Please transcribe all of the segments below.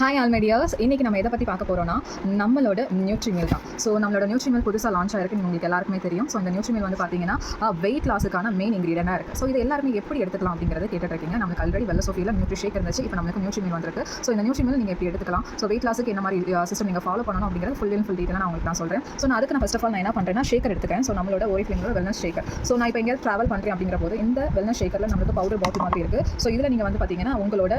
Hi ஆல்மெடியாஸ், இன்றைக்கி நம்ம எதை பற்றி பார்க்க போகிறோம்னா நம்மளோட நியூட்ரிமில் தான். ஸோ நம்மளோட நியூட்ரிமில் புதுசாக லான்ச் ஆகிருக்கு, உங்களுக்கு எல்லாருக்குமே தெரியும். ஸோ இந்த நியூட்ரிமில் வந்து பார்த்தீங்கன்னா வெயிட் லாஸுக்கான மெயின் இன்க்ரீடியண்டாக இருக்குது. ஸோ இது எல்லாருமே எப்படி எடுத்துக்கலாம் அப்படிங்கிறத கேட்டுருக்கீங்க. நம்மளுக்கு ஆல்ரெடி வெள்ள சோஃபியில் நியூட்ரி ஷேக் இருந்துச்சு, இப்போ நம்மளுக்கு நியூட்ரிமில் வந்திருக்கு. ஸோ இந்த நியூட்ரிமில் நீங்கள் எப்படி எடுத்துக்கலாம், ஸோ வெயிட் லாஸுக்கு என்ன மாதிரி சிஸ்டம் நீங்கள் ஃபாலோ பண்ணணும் அப்படிங்கிறது ஃபுல் டீட்டெயிலாக நான் உங்களுக்கு நான் சொல்கிறேன். ஸோ நான் அதுக்கு நான் ஃபஸ்ட் ஆஃப் ஆல் நான் என்ன பண்ணுறேன்னா ஷேக்கர் எடுத்துக்கிறேன். ஸோ நம்மளோட ஓரிஃப்ளேமோட வெல்னஸ் ஷேக்கர். ஸோ நான் இப்போ எங்கேயாவது ட்ராவல் பண்ணுறேன் அப்படிங்கிற போது இந்த வெல்னஸ் ஷேக்கரில் நம்மளுக்கு பவுடர் பாட்டில் மாதிரி இருக்குது. ஸோ இதில் நீங்கள் வந்து பார்த்தீங்கன்னா உங்களோட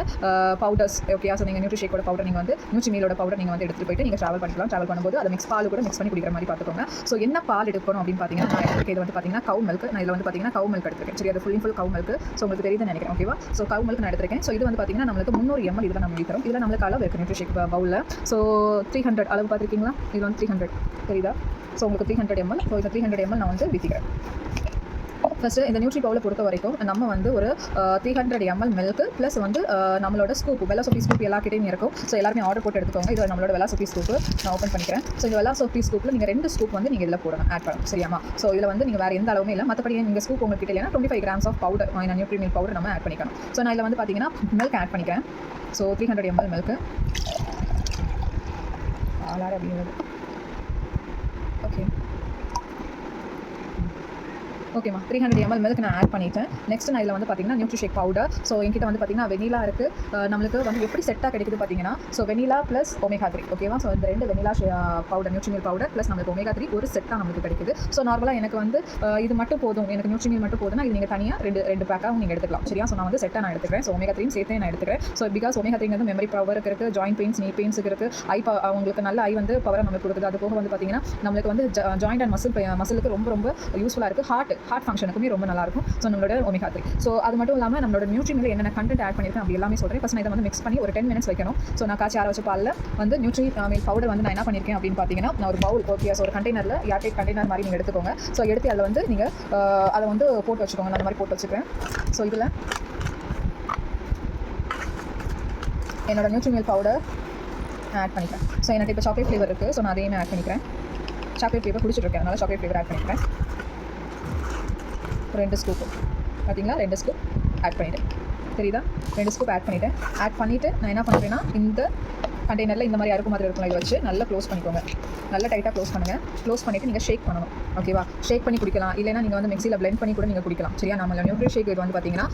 பவுடர்ஸ் ஓகே. ஸோ நீங்கள் நியூட்ரி ஷேக்கோட பவுடர் நீங்கள் வந்து நியூட்ரிமிலோட பவுடர் நீங்கள் வந்து எடுத்துகிட்டு போயிட்டு நீங்கள் ட்ராவல் பண்ணிக்கலாம். ட்ராவல் பண்ணும்போது அதை பால் கூட மிக்ஸ் பண்ணி குடிக்கிற மாதிரி பார்த்துக்கோங்க. ஸோ என்ன பால் எடுக்கணும் அப்படின்னு பார்த்தீங்கன்னா நான் எடுத்துக்க இது வந்து பார்த்தீங்கன்னா கவு மில்க். நான் இதில் வந்து பார்த்தீங்கன்னா கவு மில்க் எடுத்துருக்கேன். சரி, அது ஃபுல் கவு மில்க். ஸோ உங்களுக்கு தெரியுதுன்னு நினைக்கிறேன், ஓகேவா? ஸோ கவு மில்க் நான் எடுத்துருக்கேன். ஸோ இது வந்து பார்த்தீங்கன்னா நம்மளுக்கு 300 ml இதில் நம்ம விற்கிறோம். இதில் நம்மளுக்கு அளவு இருக்குது நியூட்ரி ஷேக் பவுலில். ஸோ 300 அளவு பார்த்துருக்கீங்களா? இது வந்து 300 தெரியுதா? ஸோ உங்களுக்கு 300 ml. ஸோ இந்த 300 ml நான் வந்து விற்கிறேன். ஃபஸ்ட்டு இந்த நியூட்ரி பவுலை பொறுத்த வரைக்கும் நம்ம வந்து ஒரு 300 ml மில்க் ப்ளஸ் வந்து நம்மளோட ஸ்கூப் வெள்ளா சோப்பி ஸ்கூப் எல்லாக்கிட்டையும் இருக்கும். ஸோ எல்லாருமே ஆர்டர் போட்டு எடுத்துக்கோங்க. இது நம்மளோட வெள்ளா சோப்பி ஸ்கூப் நான் ஓப்பன் பண்ணிக்கிறேன். ஸோ இந்த வெள்ளா சோப்பி ஸ்கூப்பில் நீங்கள் 2 ஸ்கூப் வந்து நீங்கள் இதில் போடணும், ஆட் பண்ணணும், சரியாமா? ஸோ இதில் வந்து நீங்கள் வேறு எந்த அளவுமே இல்லை. மற்றபடி நீங்கள் ஸ்கூப் உங்களுக்கு இல்லைன்னா 25 grams of powder nutri milk powder நம்ம ஆட் பண்ணிக்கணும். ஸோ நான் இதில் வந்து பார்த்தீங்கன்னா மில்க் ஆட் பண்ணிக்கிறேன். ஸோ 300 ml மில்க்கு ஆளார அப்படிங்கிறது ஓகே ஓகேம்மா. 300 ml மில்க் நான் ஆட் பண்ணிட்டேன். நெக்ஸ்ட் நான் இதில் வந்து பார்த்தீங்கன்னா நியூட்ரி ஷேக் பவுடர். ஸோ என்கிட்ட வந்து பார்த்தீங்கன்னா வெனிலா இருக்குது. நம்மளுக்கு வந்து எப்படி செட்டாக கிடைக்குது பார்த்தீங்கன்னா ஸோ வெனிலா ப்ளஸ் ஒமேகா 3, ஓகேவா? ஸோ இந்த 2 vanilla powder nutri milk powder plus நம்மளுக்கு ஒமேகா 3 ஒரு செட்டாக நம்மளுக்கு கிடைக்குது. ஸோ நார்மலாக எனக்கு வந்து இது மட்டும் போதும், எனக்கு நியூட்ரி மில்க் மட்டும் போதும்னா இது நீங்கள் தனியாக ரெண்டு பேக்காக நீங்கள் எடுத்துக்கலாம், சரியா? ஸோ நான் வந்து செட்டாக நான் எடுத்துக்கிறேன். ஸோ ஒமேகா 3 சேர்த்து நான் எடுத்துக்கிறேன். ஸோ பிகாஸ் ஒமேகா 3 வந்து மெமரி பவருக்கு இருக்குது, ஜாயின்ட் பெயின்ஸ், நீ பெயின்ஸுக்கு இருக்குது, அவங்களுக்கு நல்ல ஐ வந்து பவரை நம்மளுக்கு கொடுக்குது. அது போக வந்து பார்த்தீங்கன்னா நம்மளுக்கு வந்து ஜாயிண்ட் அண்ட் மசிலுக்கு ரொம்ப யூஸ்ஃபுல்லாக இருக்குது. ஹார்ட் ஃபங்க்ஷனுக்குமே ரொம்ப நல்லாயிருக்கும். ஸோ நம்மளோட ஒமேகா 3. ஸோ அது மட்டும் இல்லாமல் நம்மளோட நியூட்ரிமில் என்னென்ன கண்டென்ட் ஆட் பண்ணியிருக்கேன் அப்படி எல்லாமே சொல்கிறேன். ஃபஸ்ட் நான் இதை வந்து மிக்ஸ் பண்ணி ஒரு 10 minutes வைக்கணும். ஸோ நான் காய்ச்சி ஆற வச்ச பாலில் வந்து நியூட்ரி மில்க் பவுடர் வந்து நான் என்ன பண்ணியிருக்கேன் அப்படின்னு பார்த்தீங்கன்னா நான் ஒரு பவுல் ஓகே. ஸோ ஒரு கண்டெய்னரில் ஏர்டைட் கண்டெய்னர் மாதிரி நீங்கள் எடுத்துக்கோங்க. ஸோ எடுத்து அதில் வந்து நீங்கள் அதை வந்து போட்டு வச்சுக்கோங்க. நான் அந்த மாதிரி போட்டு வச்சுக்கிறேன். ஸோ இதில் என்னோட நியூட்ரி மில்க் பவுடர் ஆட் பண்ணிக்கிறேன். ஸோ எனக்கு இப்போ சாக்லேட் ஃப்ளேவர் இருக்குது. ஸோ நான் அதையுமே ஆட் பண்ணிக்கிறேன். சாக்லேட் ஃப்ளேவர் குடிச்சிட்ருக்கேன், அதனால் சாக்லேட் ஃப்ளேவர் ஆட் பண்ணிக்கிறேன். 2 ஸ்கூப் பார்த்தீங்களா? 2 ஸ்கூப் ஆட் பண்ணிவிட்டேன், தெரியுதா? 2 ஸ்கூப் ஆட் பண்ணிவிட்டு நான் என்ன பண்ணுறேன்னா இந்த கண்டெய்னரில் இந்த மாதிரி அறுப்பு மாதிரி இருக்கும் இதை வச்சு நல்லா க்ளோஸ் பண்ணிக்கோங்க. நல்லா டைட்டாக க்ளோஸ் பண்ணுங்கள். க்ளோஸ் பண்ணிவிட்டு நீங்கள் ஷேக் பண்ணணும், ஓகேவா? ஷேக் பண்ணி குடிக்கலாம், இல்லைனா நீங்கள் வந்து மிக்சியில் பிளெண்ட் பண்ணி கூட நீங்கள் குடிக்கலாம், சரியா? நம்மளோட நியூட்ரி ஷேக் இது வந்து பார்த்தீங்கன்னா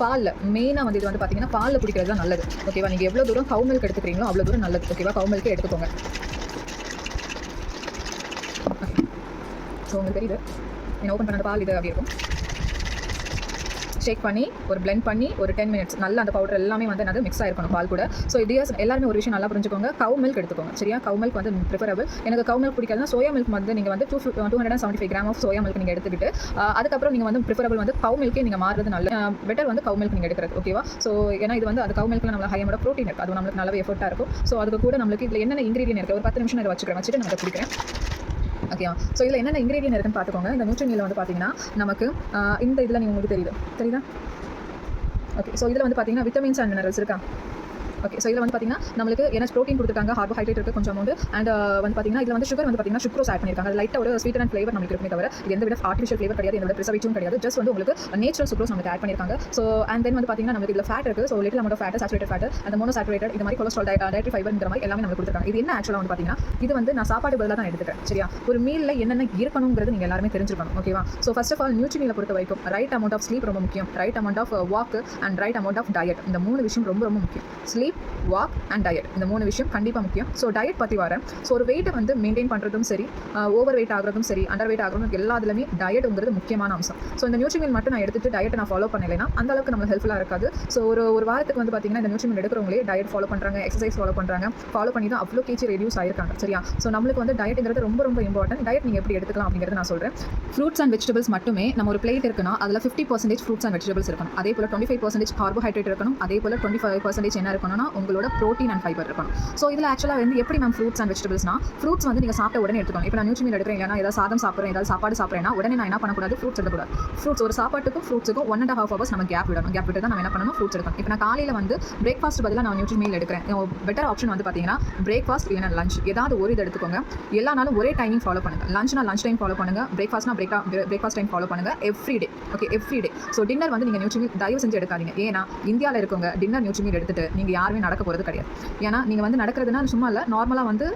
பாலில் மெயினாக வந்து இது வந்து பார்த்தீங்கன்னா பாலில் குடிக்கிறது தான் நல்லது, ஓகேவா? நீங்கள் எவ்வளோ தூரம் கவு மில்க் எடுத்துக்கிறீங்களோ அவ்வளோ தூரம் நல்லது, ஓகேவா? கவு மில்க்கே எடுத்துக்கோங்க. ஸோ உங்களுக்கு தெரியுது என்ன ஓப்பன் பண்ண பால் இது அப்படி இருக்கும். ஷேக் பண்ணி ஒரு பிளெண்ட் பண்ணி ஒரு 10 minutes நல்லா அந்த பவுடர் எல்லாமே வந்து என்னது மிக்ஸ் ஆகிருக்கணும் பால் கூட. ஸோ இது எல்லாருமே ஒரு விஷயம் நல்லா புரிஞ்சுக்கோங்க, கவு மில்க் எடுத்துக்கோங்க, சரியா? கவு மில்க் வந்து ப்ரிஃபரபிள். எனக்கு கவு மில்க் பிடிக்காதுன்னா சோயா மில்க் வந்து நீங்கள் வந்து 275 grams ஆஃப் சோயா மில்க் நீங்கள் எடுத்துக்கிட்டு அதுக்கப்புறம் நீங்கள் வந்து ப்ரிஃபரபிள் வந்து கவு மில்க்கே நீங்கள் மாறுறது நல்ல பெட்டர் வந்து கவு மில்க் நீங்கள் எடுக்கிறது, ஓகேவா? ஸோ ஏன்னா இது வந்து அது கவு மில்க்கில் நம்மளுக்கு ஹையமோட ப்ரோட்டீன் இருக்குது, அது நம்மளுக்கு நல்லாவே எஃபர்ட்டாக இருக்கும். ஸோ அதுக்கு கூட நம்மளுக்கு இதில் என்னென்ன இன்க்ரீடியன்ட் இருக்குது ஒரு 10 நிமிஷம் இதை வச்சுட்டு நான் அதை குடிக்கிறேன், ஓகேவா? ஸோ இதில் என்னென்ன இன்க்ரீடியன்ட் இருக்குன்னு பார்த்துக்கோங்க. இந்த நியூட்ரிமில் வந்து பார்த்தீங்கன்னா நமக்கு இந்த இதில் நீங்கள் உங்களுக்கு தெரியுதா? ஓகே. ஸோ இதில் வந்து பார்த்தீங்கன்னா விட்டமின்ஸ் அண்ட் மினரல்ஸ் இருக்கா? ஓகே. ஸோ இதில் வந்து பார்த்தீங்கன்னா நம்மளுக்கு என்ன ப்ரோட்டீன் கொடுத்துருக்காங்க, கார்போஹைட்ரேட் இருக்குது கொஞ்சம் அமௌண்ட், அண்ட் வந்து பார்த்தீங்கன்னா இதில் வந்து சுகர் வந்து பார்த்தீங்கன்னா சுக்ரோஸ் ஆட் பண்ணியிருக்காங்க. அது லைட்டாக ஒரு ஸ்வீட் அண்ட் ஃப்ளேவர் நம்மளுக்கு இருக்குமே தவிர இது எந்த விட ஆர்டிஃபிஷியல் ஃப்ளேவர் கிடையாது, எந்த விட ப்ரிசர்வேட்டிவும் கிடையாது. ஜஸ்ட் வந்து உங்களுக்கு நேச்சுரல் சுக்ரோஸ் நமக்கு ஆட் பண்ணியிருக்காங்க. ஸோ அண்ட் தென் வந்து பார்த்தீங்கன்னா நமக்கு இதில் ஃபேட் இருக்குது. So little amount of fat, saturated fat, அந்த மோனோசாச்சுரேட்டட் இந்த மாதிரி கொலஸ்ட்ரால், டயட்ரி ஃபைபர் இந்த மாதிரி எல்லாமே நமக்கு கொடுத்துருக்காங்க. இது என்ன ஆக்சுவலாக வந்து பார்த்தீங்கன்னா இது வந்து நான் சாப்பாடு பதிலாக தான் எடுத்துக்கிறேன், சரியா? ஒரு மீலில் என்னென்ன இருக்கணுங்கிறது நீங்கள் எல்லாருமே தெரிஞ்சுக்கணும், ஓகேவா? ஸோ ஃபர்ஸ்ட் ஆஃப் ஆல் நியூட்ரிமிலை பொறுத்த வரைக்கும் ரைட் அமௌண்ட் ஆஃப் ஸ்லீப் ரொம்ப முக்கியம், right amount of walk and right amount of diet. இந்த 3 விஷயம் ரொம்ப முக்கியம். ஸ்லீப், வாக் அண்ட் டயட், இந்த 3 விஷயம் கண்டிப்பாக முக்கியம். ஸோ டயட் பற்றி வரேன். ஸோ ஒரு வெயிட்டை வந்து மெயின்டைன் பண்ணுறதும் சரி, ஓவர் வெயிட் ஆகிறதும் சரி, அண்டர் வெயிட் ஆகிறதும் எல்லாத்துலேயுமே டயட்டுங்கிறது முக்கியமான அம்சம். ஸோ இந்த நியூட்ரிமில் மட்டும் நான் எடுத்துட்டு டயட்டை நான் ஃபாலோ பண்ணலைன்னா அந்த அளவுக்கு நம்மளுக்கு ஹெல்ப்ஃபுல்லாக இருக்காது. ஸோ ஒரு வாரத்துக்கு வந்து பார்த்தீங்கன்னா இந்த நியூட்ரிமில் எடுக்கிறவங்களே டயட் ஃபாலோ பண்ணுறாங்க, எக்ஸசைஸ் ஃபாலோ பண்ணி தான் அவ்வளோ கேஜி ரெடியூஸ் ஆயிருக்காங்க, சரியா? ஸோ நம்மளுக்கு வந்து டயட்டுங்கிறது ரொம்ப இம்பார்ட்டன்ட். டயட் நீங்கள் எப்படி எடுத்துக்கலாம் அப்படிங்கிறது நான் சொல்கிறேன். ஃப்ரூட்ஸ் அண்ட் வெஜிடபிள்ஸ் மட்டுமே நம்ம ஒரு பிளேட் இருக்குன்னா அதில் 50% ஃப்ரூட்ஸ் அண்ட் வெஜிடபிள்ஸ் இருக்கணும். அதே போல் 25% கார்போஹைட்ரேட் இருக்கணும். அதே போல் 25% என்ன இருக்கணும்னா உங்களோட ப்ரோட்டீன் அண்ட் ஃபைபர் இருக்கணும். ஸோ இதில் ஆக்சுவலாக வந்து எப்படி மேம் ஃப்ரூட்ஸ் அண்ட் வெஜிடபிள்ஸ்னா ஃப்ரூட்ஸ் வந்து நீங்கள் சாப்பிட்ட உடனே எடுத்துக்கணும். இப்போ நான் நியூட்ரிமில் எடுக்கிறேன், இல்லைனா ஏதாவது சாதம் சாப்பிட்றேன், ஏதாவது சாப்பாடு சாப்பிட்றேன்னா உடனே நான் என்ன பண்ணக்கூடாது, ஃப்ரூட்ஸ் எடுக்கக்கூடாது. ஃப்ரூட்ஸ் ஒரு சாப்பாட்டுக்கும் ஃப்ரூட்ஸுக்கும் 1.5 hours நம்ம கேப் விட்டு தான் நம்ம என்ன பண்ணணும், ஃப்ரூட்ஸ் எடுக்கணும். இப்போ நான் காலையில் வந்து பிரேக்ஃபாஸ்ட் பதிலாக நான் நியூட்ரிமில் எடுக்கிறேன். பெட்டர் ஆப்ஷன் வந்து பார்த்தீங்கன்னா பிரேக்ஃபாஸ்ட் இல்லைனா லஞ்ச் ஏதாவது ஒரு இது எடுத்துக்கோங்க. எல்லா நாளும் ஒரே டைமிங் ஃபாலோ பண்ணுங்கள். லஞ்ச்னா லஞ்ச் டைம் ஃபாலோ பண்ணுங்கள், பிரேக்ஃபாஸ்ட்னா பிரேக்ஃபாஸ்ட் டைம் ஃபாலோ பண்ணுங்கள் everyday, okay? Everyday. So dinner வந்து நீங்கள் நியூட்ரிமில் தயவு செஞ்சு எடுக்காதீங்க. ஏன்னா இந்தியாவில் இருக்கவங்க டின்னர் நியூட்ரிமில் எடுத்துட்டு நீங்கள் யாருமே நடக்க போகிறது கிடையாது. ஏன்னா நீங்கள் வந்து நடக்கிறதுனா சும்மா இல்லை, நார்மலாக வந்து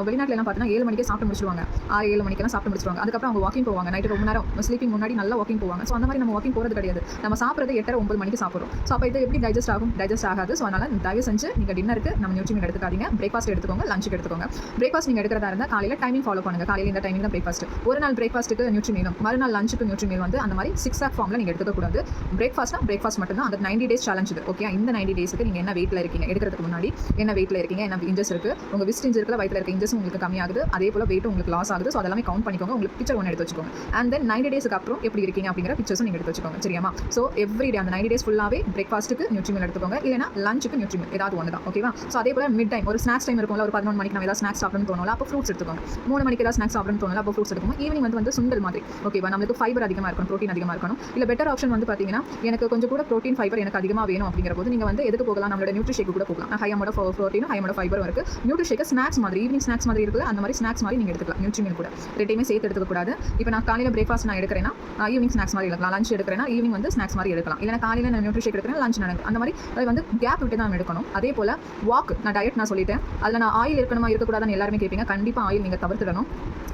வெளிநாட்டில் எல்லாம் பார்த்தீங்கன்னா 7 மணிக்கே சாப்பிட்டு முடிச்சிருவாங்க, 6-7 மணிக்கெல்லாம் சாப்பிட்டு முடிச்சிருவாங்க. அதுக்கப்புறம் அவங்க வாக்கிங் போவாங்க, நைட்டு ரொம்ப நேரம் ஸ்லீப்பிங் முன்னாடி நல்லா வாக்கிங் போவாங்க. ஸோ அந்த மாதிரி நம்ம வாக்கிங் போகிறது கிடையாது. நம்ம சாப்பிட்றது 8-9 மணிக்கு சாப்பிட்றோம். ஸோ அப்போ இது எப்படி டைஜஸ்ட் ஆகும்? டைஜஸ்ட் ஆகாது. ஸோ அதனால் தயவு செஞ்சு நீங்கள் டின்னருக்கு நம்ம நியூட்ரிமெண்ட் எடுத்துக்காதீங்க. பிரேக்ஃபாஸ்ட் எடுத்துக்கோங்க, லஞ்சுக்கு எடுத்துக்கோங்க. பிரேக்ஃபாஸ்ட் நீங்கள் எடுக்கிறதா இருந்தால் காலையில் டைமிங் ஃபாலோ பண்ணுங்கள். காலையில் இந்த டைமிங் தான் பிரேக்ஃபாஸ்ட். ஒரு நாள் பிரேக்ஃபாஸ்ட்டுக்கு நியூட்ரிமீலும், மறுநாள் லஞ்சுக்கு நியூட்ரிமீல் வந்து அந்த மாதிரி 6 ஆக் ஃபார்மில் நீங்கள் எடுத்துக்கக்கூடாது. பிரேக்ஃபாஸ்ட்னா பிரேக்ஃபாஸ்ட் மட்டும் தான். அந்த 90 டேஸ் சேலஞ்ச் இது. ஓகே, இந்த 90 டேஸுக்கு நீங்கள் என்ன வெயிட்டில் இருக்கீங்க, எடுக்கிறதுக்கு முன்னாடி என்ன வெயிட்டில் இருக்கீங்க, என்ன இன்ஜஸ் இருக்குது, உங்கள் விஸ்ட் இன்ஜ் இருக்கிற வயிற்றில் இருக்க இன்ஜஸ் உங்களுக்கு கம்மியாகுது, அதே போல் வெயிட் உங்களுக்கு லாஸ் ஆகுது. ஸோ அதெல்லாமே கவுண்ட் பண்ணிக்கோங்க. உங்களுக்கு பிக்சர் ஒன்று எடுத்து வச்சுக்கோங்க. அண்ட் தென் 90 டேஸ்க்கு அப்புறம் எப்படி இருக்கீங்க அப்படிங்கிற பிக்சர்ஸும் நீங்கள் எடுத்து வச்சுக்கோங்க. சரியாமா? ஸோ எவ்ரி டே அந்த 90 டேஸ் ஃபுல்லாகவே பிரேக்ஃபாஸ்ட்டுக்கு நியூட்ரிமீல் எடுத்துக்கோங்க, இல்லைனா லஞ்சுக்கு நியூட்ரிமீல் ஏதாவது ஒன்று தான். ஓகேவா? ஸோ அதே போல் மிட் டைம் ஒரு ஸ்நாக்ஸ் டைம் இருக்கும்ல, ஒரு 11 மணிக்கு நம்ம ஏதாவது ஸ்நாக்ஸ் சாப்பிடணும்னு தோணும்ல, அப்போ ஃப்ரூட்ஸ் எடுத்துக்கோங்க. 3 மணிக்கு ஏதாவது ஸ்நாக்ஸ் சாப்பிடணும்னு தோணும்ல, அப்போ ஃப்ரூட்ஸ் எடுத்துக்கோங்க. ஈவினிங் வந்து சுண்டல் மாதிரி. ஓகேவா? நம்மளுக்கு ஃபைபர் அதிகமாக இருக்கணும், ப்ரோட்டீன் அதிகமாக இருக்கணும். இல்லை பெட்டர் ஆப்ஷன் வந்து பார்த்தீங்கன்னா எனக்கு கொஞ்சம் கூட ப்ரோட்டீன் ஃபைபர் எனக்கு அதிகமாக வேணும் அப்படிங்கிற போது நீங்கள் வந்து எதுக்கு போகலாம்? நம்மளோட நியூட்ரிஷேக்கு கூட போகலாம். ஹை அமௌண்ட் ஆஃப் ப்ரோட்டீனும் ஹை அமௌண்ட் ஆஃப் ஃபைபரும் இருக்குது. நியூட்ரிஷேக்கு ஸ்நாக்ஸ் மாதிரி, ஈவினிங் ஸ்நாக்ஸ் மாதிரி இருக்குல்ல, அந்த மாதிரி ஸ்நாக்ஸ் மாதிரி நீங்கள் எடுத்துக்கலாம். நியூட்ரிமீல் கூட ரெண்டையுமே சேர்த்து எடுத்துக்கக்கூடாது. இப்போ நான் காலையில் பிரேக்ஃபாஸ்ட் நான் எடுக்கிறேன்னா ஈவினிங் ஸ்நாக்ஸ் மாதிரி எடுக்கலாம். லஞ்ச் எடுக்கிறேன்னா ஈவினிங் வந்து ஸ்நாக்ஸ் மாதிரி எடுக்கலாம். இல்லை காலையில் நான் நியூட்ரிஷேக் எடுக்கிறேன், லஞ்ச் நான் அந்த மாதிரி அது வந்து கேப் விட்டு தான் எடுக்கணும். அதே போல் வாக், நான் டயட் நான் சொல்லிட்டேன். அதில் நான் ஆயில் இருக்கணுமா இருக்கக்கூடாதுன்னு எல்லாருமே கேட்பீங்க. கண்டிப்பாக ஆயில் நீங்கள் தவிர்த்துடணும்.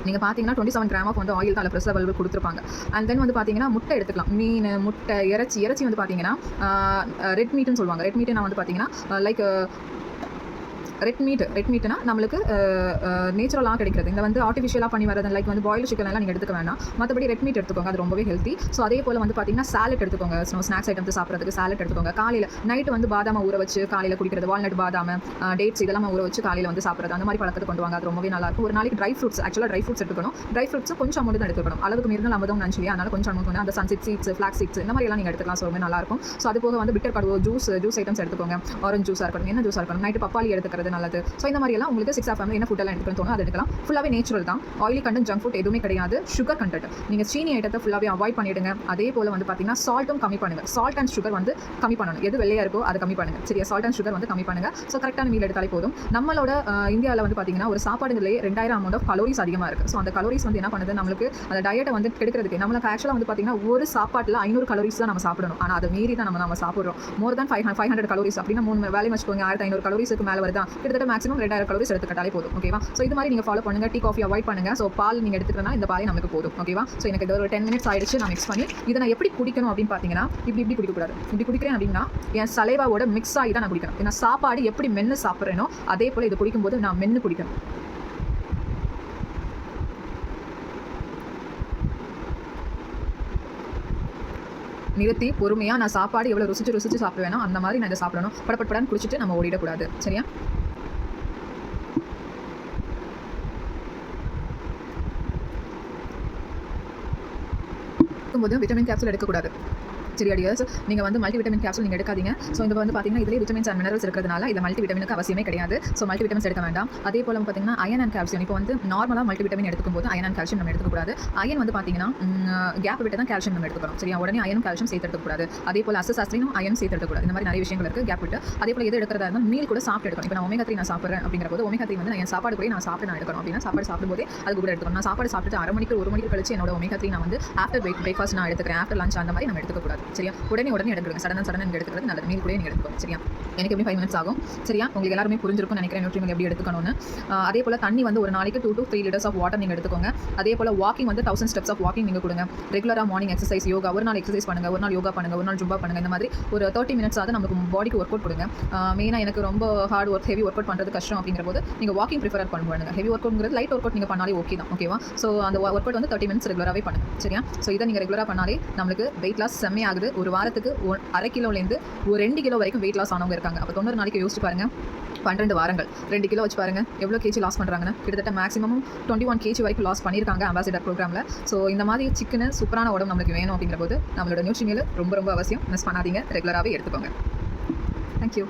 நீங்கள் பார்த்தீங்கன்னா 27 கிராம் ஆஃப் வந்து ஆயில் தான் அதில் ப்ரெசர்வேட்டிவ் கொடுத்துருப்பாங்க. அண்ட் தென் வந்து பார்த்தீங்கன்னா முட்டை எடுத்துக்கலாம். மீன், முட்டை, இறைச்சி வந்து பார்த்தீங்கன்னா ரெட் மீட்னு சொல்லுவாங்க. ரெட் மீட்டு நான் வந்து பார்த்தீங்கன்னா லைக் ரெட் மீட்னா நம்மளுக்கு நேச்சுரலாக கிடைக்கிறது. இந்த வந்து ஆர்டிஃபிஷியலாக பண்ணி வரது லைக் வந்து பாயில் சிக்கன் எல்லாம் நீங்கள் எடுத்துக்க வேண்டாம். மற்றபடி ரெட் மீட் எடுத்துக்கோங்க, அது ரொம்பவே ஹெல்த்தி. ஸோ அதே போல் வந்து பார்த்தீங்கன்னா சாலட் எடுத்துக்கோங்க. ஸ்நாக்ஸ் ஐட்டம்ஸ் சாப்பிட்றதுக்கு சாலட் எடுத்துக்கோங்க. காலையில் நைட்டு வந்து பாதாம ஊற வச்சு காலையில் குடிக்கிறது, வால்நட், பாதாம, டேட்ஸ் இதெல்லாம் ஊற வச்சு காலையில் வந்து சாப்பிட்றது, அந்த மாதிரி பழக்கத்தை கொண்டு வாங்க. அது ரொம்பவே நல்லாயிருக்கும். ஒரு நாளைக்கு ட்ரை ஃப்ரூட்ஸ், ஆக்சுவலாக ட்ரை ஃப்ரூட்ஸ் எடுத்துக்கணும். ட்ரை ஃப்ரூட்ஸ் கொஞ்சம் அமௌண்ட் தான் எடுத்துக்கணும். அளவுக்கு மீறினால் அமௌண்ட் நினச்சி, அதனால் கொஞ்சம் அமௌண்ட் அந்த சன்செட் சீட்ஸ், ஃப்ளாக்ஸ் சீட்ஸ் இந்த மாதிரி எல்லாம் நீங்கள் எடுத்துக்கலாம். ஸோ ரொம்ப நல்லாயிருக்கும். ஸோ அது போக வந்து பிட்டர் கடுவோ ஜூஸ் ஐட்டம்ஸ் எடுத்துக்கோங்க. ஆரஞ்சு ஜூஸாக இருக்கட்டும், என்ன ஜூஸாக இருக்கட்டும். நைட்டு பப்பாளி எடுத்துக்கிறது நல்லது. ஸோ இந்த மாதிரி எல்லாம் உங்களுக்கு 6 ஆஃப் என்ன ஃபுட் எல்லாம் எடுத்துக்கணும் தோணும் அது எடுக்கலாம். ஃபுல்லாகவே நேச்சுரல் தான். ஆயிலி கண்டென்ட், ஜங்க் ஃபுட் எதுவுமே கிடையாது. சுகர் கண்டென்ட் நீங்கள் சீனி ஐட்டத்தை ஃபுல்லாகவே அவாய்ட் பண்ணிவிடுங்க. அதே போல் வந்து பார்த்தீங்கன்னா சால்ட்டும் கம்மி பண்ணுங்கள். சால்ட் அண்ட் சுகர் வந்து கம்மி பண்ணணும். எது வெள்ளையாக இருக்கோ அதை கம்மி பண்ணுங்கள். சரியா? சால்ட் அண்ட் சுகர் வந்து கம்மி பண்ணுங்கள். ஸோ கரெக்டான மீல் எடுத்தாலே போதும். நம்மளோட இந்தியாவில் வந்து பார்த்தீங்கன்னா ஒரு சாப்பாடுலேயே 2000 அமௌண்ட் ஆஃப் கலோரிஸ் அதிகமாக இருக்குது. ஸோ அந்த கலோரிஸ் வந்து என்ன பண்ணுது, நம்மளுக்கு அந்த டயட்டை வந்து கெடுக்கிறதுக்கு. நம்மளுக்கு ஆக்சுவலாக வந்து பார்த்தீங்கன்னா ஒரு சாப்பாட்டில் 500 கலோரிஸ் தான் நம்ம சாப்பிடணும். ஆனால் அதை மீறி தான் நம்ம சாப்பிட்றோம். மோர் தேன் 500 கலோரிஸ் அப்படின்னா 3 வேலையை வச்சுக்கோங்க. 1500 கலோரிஸுக்கு மேலே வருதா, கிட்டத்தட்ட மேக்ஸிமம் 2000 கலோரிஸ் எடுத்துக்கிட்டாலே போதும். ஓகேவா? ஸோ இது மாதிரி நீங்கள் ஃபாலோ பண்ணுங்க. டீ, காஃபி அவாய்ட் பண்ணுங்க. ஸோ பால் நீங்கள் எடுத்துக்கிறனா இந்த பாலே நமக்கு போதும். ஓகேவா? ஸோ எனக்கு இது ஒரு 10 மினிட்ஸ் ஆயிடுச்சு. நான் மிக்ஸ் பண்ணி இதை நான் எப்படி குடிக்கணும் அப்படின்னு பார்த்தீங்கன்னா இப்படி குடிக்கக்கூடாது. இப்படி குடிக்கிறேன் அப்படின்னா என் சலைவாவோட மிக்ஸ் ஆகி தான் நான் குடிக்கணும். ஏன்னா சாப்பாடு எப்படி மென்று சாப்பிட்றேனோ அதே போல் இது குடிக்கும்போது நான் மென்று குடிக்கணும். நிறுத்தி பொறுமையாக நான் சாப்பாடு எவ்வளோ ருசிச்சு சாப்பிடுவேனோ அந்த மாதிரி நான் இதை சாப்பிடணும். படப்படன்னு குடிச்சிட்டு நம்ம ஓடிடக்கூடாது. சரியா? போது விட்டமின் கேப்சூல் எடுக்கக்கூடாது. சரி அடியர்ஸ், நீங்கள் வந்து மல்டி விட்டமின் கேப்சூல் நீங்கள் எடுக்காதீங்க. ஸோ இது வந்து பார்த்தீங்கன்னா இதிலே விட்டமின்ஸ் அண்ட் மினரல்ஸ் இருக்கிறதுனால இதில் மல்டி விட்டமினுக்கு அவசியமே கிடையாது. ஸோ மல்டி விட்டமின்ஸ் எடுக்க வேண்டாம். அதே போல் பார்த்தீங்கன்னா அயன் அண்ட் கால்சியம். இப்போ வந்து நார்மலாக மல்டி விட்டமின் எடுக்கும் போது அயன் அண்ட் கால்சியம் நம்ம எடுக்கக்கூடாது. அயன் வந்து பார்த்தீங்கன்னா கேப் விட்டு தான் கால்சியம் நம்ம எடுத்துக்கணும். சரியா? உடனே அயனும் கால்சியம் சேர்த்து எடுக்கக்கூடாது. அதே போல் அசசாஸ்திரினும் அயன் சேர்த்து எடுக்கக்கூடாது. இந்த மாதிரி நிறைய விஷயங்கள் இருக்குது கேப் விட்டு. அதே போல் எது எடுக்கிறதா இருந்தால் மீல் கூட சாப்பிட்டு எடுக்கணும். இப்போ நான் ஒமேகா 3 நான் சாப்பிட்றேன் அப்படிங்கிற போது ஒமேகா 3 வந்து நான் என் சாப்பாடு கூட நான் சாப்பிட்டு நான் எடுக்கணும் அப்படின்னா சாப்பாடு சாப்பிடும்போதே அது கூட எடுத்துக்கணும். நான் சாப்பாடு சாப்பிட்டு 1/2 மணிக்கு 1 மணிக்கு கழிச்சு என்னோட ஒமேகா 3 நான் வந்து ஆஃப்டர் பிரேக்ஃபாஸ்ட் நான் எடுத்துக்கிறேன், ஆஃப்டர் லஞ்ச் அந்த மாதிரி நம்ம எடுத்துக்கக்கூடாது. சரியா? உடனே எடுத்துக்கோங்க. சடனாக நீங்கள் எடுத்துக்கிறது நல்லது. மீல் கூட நீங்கள் எடுத்துக்கோங்க. சரியா? எனக்கு எப்படி 5 மினிட்ஸ் ஆகும். சரியா? உங்களுக்கு எல்லாருமே புரிஞ்சிருக்கும்னு நினைக்கிறேன் நியூட்ரிமீல் எப்படி எடுத்துக்கணும்னு. அதே போல் தண்ணி வந்து ஒரு நாளைக்கு 2 to 3 liters ஆஃப் வாட்டர் நீங்கள் எடுத்துக்கோங்க. அதே போல் வாக்கிங் வந்து 1000 ஸ்டெப்ஸ் ஆஃப் வாக்கிங் நீங்கள் கொடுங்க. ரெகுலராக மார்னிங் எக்ஸசைஸ், யோகா, ஒரு நாள் எக்ஸசைஸ் பண்ணுங்கள், ஒரு நாள் யோகா பண்ணுங்கள், ஒரு நாள் ஜும்பா பண்ணுங்கள். இந்த மாதிரி ஒரு 30 மினிட்ஸ் ஆகுது நமக்கு பாடிக்கு ஒர்க் அவுட் கொடுங்க. மெயினாக எனக்கு ரொம்ப hard work, heavy workout பண்ணுறது கஷ்டம் அப்படிங்கிற போது நீங்கள் வாக்கிங் ப்ரிஃபர் பண்ணுவாங்க. ஹெவி ஒர்க் அவுட்ங்கிறது லைட் ஒர்க் அவுட் நீங்கள் பண்ணாலே ஓகே தான். ஓகேவா? ஸோ அந்த ஒர்க் அவுட் வந்து 30 மினிட்ஸ் ரெகுலராகவே பண்ணுங்க. சரியா? ஸோ இதை நீங்கள் ரெகுலராக பண்ணாலே நம்மளுக்கு வெயிட் லாஸ் செம்மையாகுது. ஒரு வாரத்துக்கு 1/2 கிலோலேருந்து ஒரு 2 கிலோ வரைக்கும் வெயிட் லாஸ் ஆனவங்க இருக்காங்க. அப்போ 90 நாளைக்கு யோசிச்சு பாருங்க. 12 வாரங்கள் 2 கிலோ வச்சு பாருங்க எவ்வளோ கேஜி லாஸ் பண்ணுறாங்கன்னு. கிட்டத்தட்ட மேக்ஸிமம் 21 கேஜி வரைக்கும் லாஸ் பண்ணியிருக்காங்க அம்பாசிடர் ப்ரோக்ராமில். ஸோ இந்த மாதிரி சிக்கனு சூப்பரான உடம்பு நம்மளுக்கு வேணும் அப்படிங்கிற போது நம்மளோட நியூட்ரிமீல் ரொம்ப ரொம்ப அவசியம். மிஸ் பண்ணாதீங்க. ரெகுலராகவே எடுத்துக்கோங்க. தேங்க்யூ.